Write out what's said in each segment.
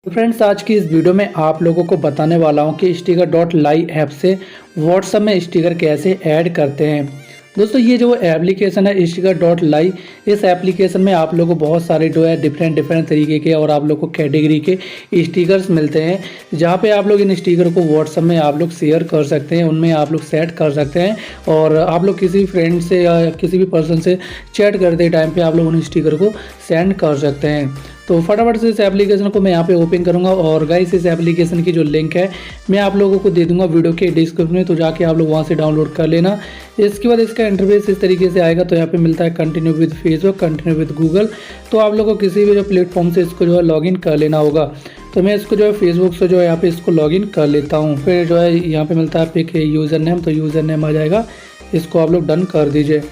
तो फ्रेंड्स, आज की इस वीडियो में आप लोगों को बताने वाला हूं कि स्टिकर डॉट लाई ऐप से व्हाट्सएप में स्टिकर कैसे ऐड करते हैं। दोस्तों, ये जो एप्लीकेशन है स्टिकर डॉट लाई, इस एप्लीकेशन में आप लोगों को बहुत सारे जो है डिफरेंट तरीके के और आप लोग को कैटेगरी के स्टिकर्स मिलते हैं, जहां पे आप लोग इन स्टिकर को व्हाट्सएप में आप लोग शेयर कर सकते हैं, उनमें आप लोग सेट कर सकते हैं और आप लोग किसी फ्रेंड से या किसी भी पर्सन से चैट करते टाइम पे आप लोग उन स्टिकर को सेंड कर सकते हैं। तो फटाफट से इस एप्लीकेशन को मैं यहाँ पे ओपन करूँगा और गाइस, इस एप्लीकेशन की जो लिंक है मैं आप लोगों को दे दूंगा वीडियो के डिस्क्रिप्शन में, तो जाके आप लोग वहाँ से डाउनलोड कर लेना। इसके बाद इसका इंटरफेस इस तरीके से आएगा। तो यहाँ पे मिलता है continue with Facebook, continue with Google. तो आप लोग को किसी भी जो प्लेटफॉर्म से इसको जो है लॉगिन कर लेना होगा। तो मैं इसको जो है फेसबुक से जो है यहाँ पे इसको लॉगिन कर लेता हूँ। फिर जो है यहाँ पे मिलता है पिक यूज़र नेम, तो यूज़र नेम आ जाएगा, इसको आप लोग डन कर दीजिए।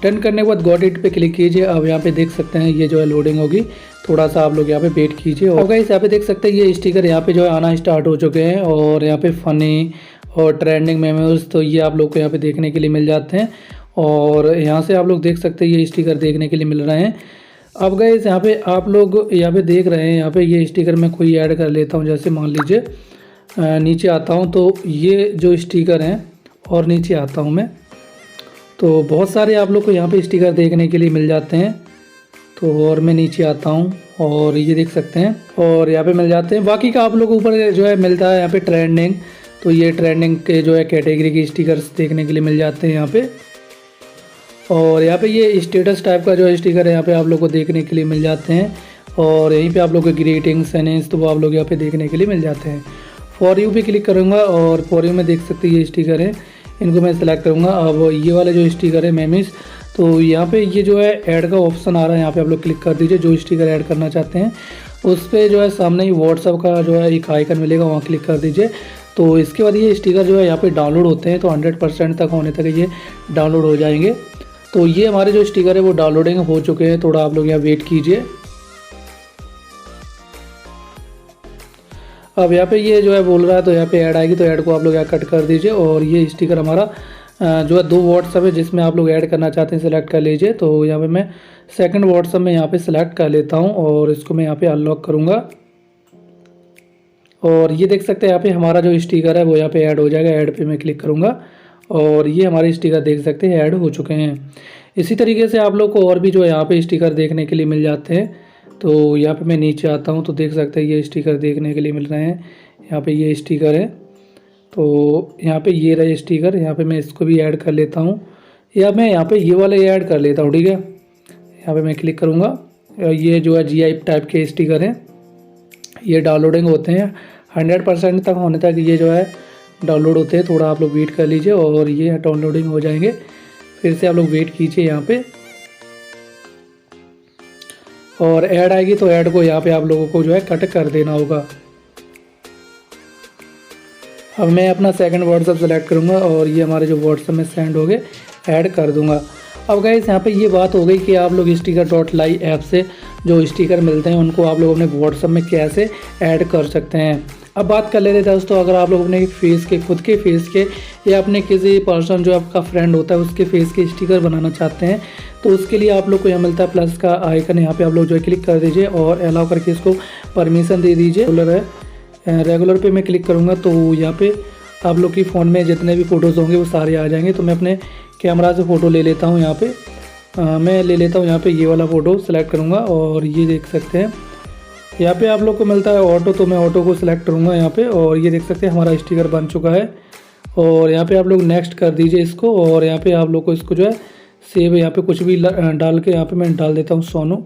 डन करने के बाद गॉट इट पे क्लिक कीजिए। अब यहाँ पे देख सकते हैं ये जो है लोडिंग होगी, थोड़ा सा आप लोग यहाँ पे वेट कीजिए। और गाइस, यहाँ पे देख सकते हैं ये स्टिकर यहाँ पे जो है आना स्टार्ट हो चुके हैं और यहाँ पे फ़नी और ट्रेंडिंग मेमोज, तो ये आप लोग को यहाँ पे देखने के लिए मिल जाते हैं। और यहाँ से आप लोग देख सकते हैं ये स्टिकर देखने के लिए मिल रहे हैं। अब गाइस, यहाँ पे आप लोग यहाँ पे देख रहे हैं, यहाँ पे ये स्टिकर मैं कोई ऐड कर लेता हूँ। जैसे मान लीजिए नीचे आता हूँ तो ये जो स्टिकर हैं और नीचे आता हूँ मैं, तो बहुत सारे आप लोग को यहाँ पे स्टिकर देखने के लिए मिल जाते हैं। तो और मैं नीचे आता हूँ और ये देख सकते हैं और यहाँ पे मिल जाते हैं। बाकी का आप लोग ऊपर जो है मिलता है यहाँ पे ट्रेंडिंग, तो ये ट्रेंडिंग के जो है कैटेगरी के स्टिकर्स देखने के लिए मिल जाते हैं यहाँ पे। और यहाँ पे ये स्टेटस टाइप का जो स्टिकर है यहाँ पे आप लोग को देखने के लिए मिल जाते हैं। और यहीं पे आप लोग को ग्रीटिंग्स एंड तो वो आप लोग यहाँ पे देखने के लिए मिल जाते हैं। फॉर यू पे क्लिक करूँगा और फॉर यू में देख सकते हैं ये स्टिकर है, इनको मैं सिलेक्ट करूँगा। अब ये वाले जो स्टिकर है मेमिस, तो यहाँ पे ये जो है ऐड का ऑप्शन आ रहा है, यहाँ पे आप लोग क्लिक कर दीजिए। जो स्टिकर ऐड करना चाहते हैं उस पर जो है सामने ही व्हाट्सएप का जो है एक आइकन मिलेगा, वहाँ क्लिक कर दीजिए। तो इसके बाद ये स्टिकर जो है यहाँ पे डाउनलोड होते हैं, तो 100% तक होने तक ये डाउनलोड हो जाएंगे। तो ये हमारे जो स्टिकर है वो डाउनलोडिंग हो चुके हैं, थोड़ा आप लोग यहाँ वेट कीजिए। अब यहाँ पे ये जो है बोल रहा है, तो यहाँ पे ऐड आएगी, तो ऐड को आप लोग यहाँ कट कर दीजिए। और ये स्टिकर हमारा जो है 2 व्हाट्सएप है जिसमें आप लोग ऐड करना चाहते हैं, सिलेक्ट कर लीजिए। तो यहाँ पे मैं सेकंड व्हाट्सएप में यहाँ पे सिलेक्ट कर लेता हूँ और इसको मैं यहाँ पे अनलॉक करूँगा। और ये देख सकते हैं यहाँ पे हमारा जो स्टिकर है वो यहाँ पे ऐड हो जाएगा। ऐड पे मैं क्लिक करूँगा और ये हमारे स्टिकर देख सकते हैं ऐड हो चुके हैं। इसी तरीके से आप लोग को और भी जो है यहाँ पे स्टिकर देखने के लिए मिल जाते हैं। तो यहाँ पे मैं नीचे आता हूँ तो देख सकते हैं ये स्टिकर देखने के लिए मिल रहे हैं। यहाँ पे ये स्टिकर है, तो यहाँ पे ये रहे स्टिकर, यहाँ पे मैं इसको भी ऐड कर लेता हूँ, या मैं यहाँ पे ये वाले ऐड कर लेता हूँ। ठीक है, यहाँ पे मैं क्लिक करूँगा। ये जो है GI टाइप के स्टिकर हैं, ये डाउनलोडिंग होते हैं 100% तक होने तक ये जो है डाउनलोड होते हैं। थोड़ा आप लोग वेट कर लीजिए और ये डाउनलोडिंग हो जाएंगे। फिर से आप लोग वेट कीजिए यहाँ पे, और ऐड आएगी तो ऐड को यहाँ पे आप लोगों को जो है कट कर देना होगा। अब मैं अपना सेकंड व्हाट्सएप सेलेक्ट करूँगा और ये हमारे जो व्हाट्सएप में सेंड हो गए, ऐड कर दूँगा। अब गाइस, यहाँ पे ये बात हो गई कि आप लोग स्टिकर डॉट लाई ऐप से जो स्टिकर मिलते हैं उनको आप लोग अपने व्हाट्सएप में कैसे ऐड कर सकते हैं। अब बात कर लेते हैं दोस्तों, अगर आप लोग अपने फेस के, खुद के फेस के या अपने किसी पर्सन जो आपका फ्रेंड होता है उसके फेस के स्टिकर बनाना चाहते हैं, तो उसके लिए आप लोग को यहाँ मिलता है प्लस का आइकन, यहाँ पे आप लोग जो है क्लिक कर दीजिए और अलाउ करके इसको परमिशन दे दीजिए। रेगुलर पे मैं क्लिक करूँगा तो यहाँ पे आप लोग की फ़ोन में जितने भी फ़ोटोज़ होंगे वो सारे आ जाएंगे। तो मैं अपने कैमरा से फ़ोटो ले लेता हूँ। यहाँ पे मैं ले लेता हूँ यहाँ पे ये वाला फ़ोटो सेलेक्ट करूँगा और ये देख सकते हैं यहाँ पे आप लोग को मिलता है ऑटो, तो मैं ऑटो को सिलेक्ट करूँगा यहाँ पे। और ये देख सकते हैं हमारा स्टिकर बन चुका है। और यहाँ पे आप लोग नेक्स्ट कर दीजिए इसको, और यहाँ पे आप लोग को इसको जो है सेव, यहाँ पे कुछ भी डाल के यहाँ पे मैं डाल देता हूँ सोनू,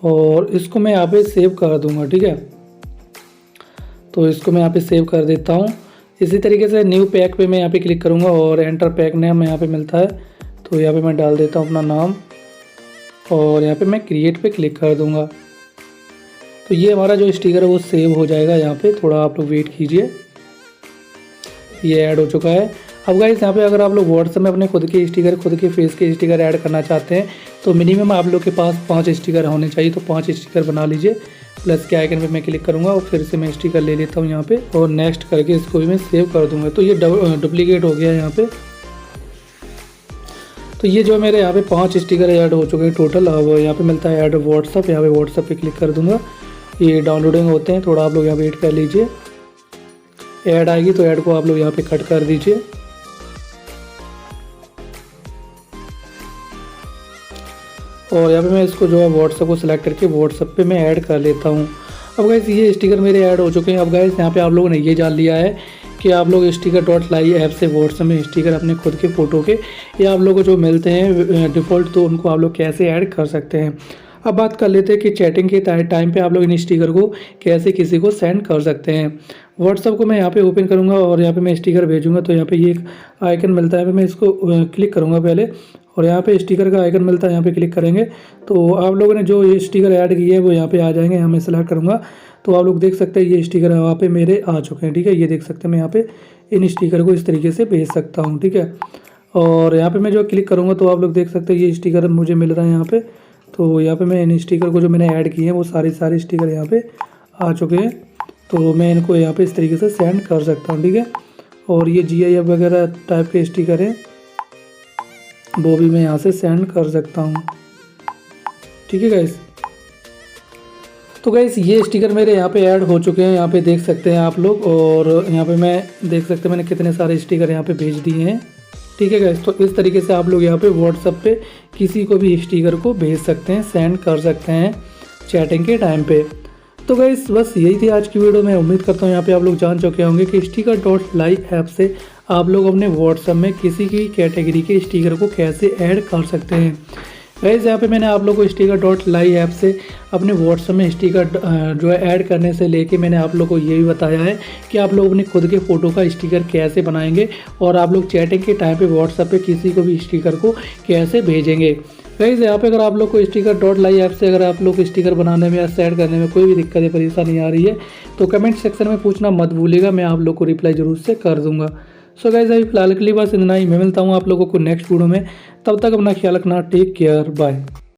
और इसको मैं यहाँ पे सेव कर दूँगा। ठीक है, तो इसको मैं यहाँ पे सेव कर देता हूँ। इसी तरीके से न्यू पैक पे मैं यहाँ पे क्लिक करूँगा और एंटर पैक नेम यहाँ पे मिलता है, तो यहाँ पे मैं डाल देता हूँ अपना नाम और यहाँ पे मैं क्रिएट पे क्लिक कर दूँगा। तो ये हमारा जो स्टिकर है वो सेव हो जाएगा। यहाँ पे थोड़ा आप लोग वेट कीजिए, ये ऐड हो चुका है। अब गाइस, यहाँ पे अगर आप लोग व्हाट्सएप में अपने खुद के स्टिकर, खुद के फेस के स्टिकर ऐड करना चाहते हैं तो मिनिमम आप लोग के पास 5 स्टिकर होने चाहिए। तो 5 स्टिकर बना लीजिए। प्लस के आइकन पे मैं क्लिक करूँगा और फिर से मैं स्टिकर ले लेता हूँ यहाँ पे और नेक्स्ट करके इसको भी मैं सेव कर दूँगा। तो ये डुप्लीकेट हो गया यहाँ पे। तो ये जो मेरे यहाँ पे 5 स्टिकर ऐड हो चुके हैं टोटल। अब यहाँ पे मिलता है ऐड व्हाट्सएप, यहाँ पे व्हाट्सएप पे क्लिक कर दूँगा। ये डाउनलोडिंग होते हैं, थोड़ा आप लोग यहाँ वेट कर लीजिए। ऐड आएगी तो ऐड को आप लोग यहाँ पे कट कर दीजिए। और यहाँ पे मैं इसको जो है व्हाट्सएप को सिलेक्ट करके व्हाट्सएप पे मैं ऐड कर लेता हूँ। अब गाइस ये स्टिकर मेरे ऐड हो चुके हैं। अब गाइस यहाँ पे आप लोगों ने ये जान लिया है कि आप लोग sticker.ly ऐप से व्हाट्सएप में स्टिकर अपने खुद के फ़ोटो के या आप लोगों को जो मिलते हैं डिफ़ॉल्ट, तो उनको आप लोग कैसे ऐड कर सकते हैं। अब बात कर लेते हैं कि चैटिंग के टाइम पे आप लोग इन स्टिकर को कैसे किसी को सेंड कर सकते हैं। व्हाट्सएप को मैं यहाँ पे ओपन करूँगा और यहाँ पे मैं स्टिकर भेजूँगा, तो यहाँ पे ये एक आइकन मिलता है, मैं इसको क्लिक करूँगा पहले और यहाँ पे स्टिकर का आइकन मिलता है, यहाँ पे क्लिक करेंगे तो आप लोगों ने जो ये स्टिकर ऐड किए हैं वो यहाँ पे आ जाएंगे। यहाँ मैं सेलेक्ट करूँगा तो आप लोग देख सकते हैं ये स्टिकर यहाँ पे मेरे आ चुके हैं। ठीक है, ये देख सकते हैं मैं यहाँ पे इन स्टिकर को इस तरीके से भेज सकता हूँ। ठीक है, और यहाँ पे मैं जो क्लिक करूँगा तो आप लोग देख सकते हैं ये स्टिकर मुझे मिल रहा है यहाँ पे। तो यहाँ पे मैं इन स्टिकर को जो मैंने ऐड किए हैं वो सारे स्टिकर यहाँ पे आ चुके हैं, तो मैं इनको यहाँ पे इस तरीके से सेंड कर सकता हूँ। ठीक है, और ये GIF वगैरह टाइप के स्टिकर हैं वो भी मैं यहाँ से सेंड कर सकता हूँ। ठीक है गाइस, तो गाइस ये स्टिकर मेरे यहाँ पे ऐड हो चुके हैं, यहाँ पे देख सकते हैं आप लोग। और यहाँ पे मैं देख सकते हैं मैंने कितने सारे स्टिकर यहाँ पे भेज दिए हैं। ठीक है गाइस, तो इस तरीके से आप लोग यहाँ पे व्हाट्सएप पे किसी को भी स्टिकर को भेज सकते हैं, सेंड कर सकते हैं चैटिंग के टाइम पे। तो गाइस बस यही थी आज की वीडियो। मैं उम्मीद करता हूँ यहाँ पे आप लोग जान चुके होंगे कि sticker.ly ऐप से आप लोग अपने व्हाट्सएप में किसी की कैटेगरी के स्टिकर को कैसे ऐड कर सकते हैं। गाइस यहाँ पे मैंने आप लोग को sticker.ly ऐप से अपने व्हाट्सएप में स्टिकर जो है ऐड करने से लेके मैंने आप लोग को ये भी बताया है कि आप लोग अपने खुद के फ़ोटो का स्टिकर कैसे बनाएंगे और आप लोग चैटिंग के टाइम पे व्हाट्सएप पे किसी को भी स्टिकर को कैसे भेजेंगे। गाइस यहाँ पे अगर आप लोग को sticker.ly ऐप से अगर आप लोग स्टिकर बनाने में या सेट करने में कोई भी दिक्कत या परेशानी आ रही है तो कमेंट सेक्शन में पूछना मत भूलिएगा, मैं आप लोग को रिप्लाई ज़रूर से कर दूँगा। सो गाइस अभी फिलहाल के लिए बस इतना ही। मैं मिलता हूँ आप लोगों को नेक्स्ट वीडियो में, तब तक अपना ख्याल रखना। Take care, bye.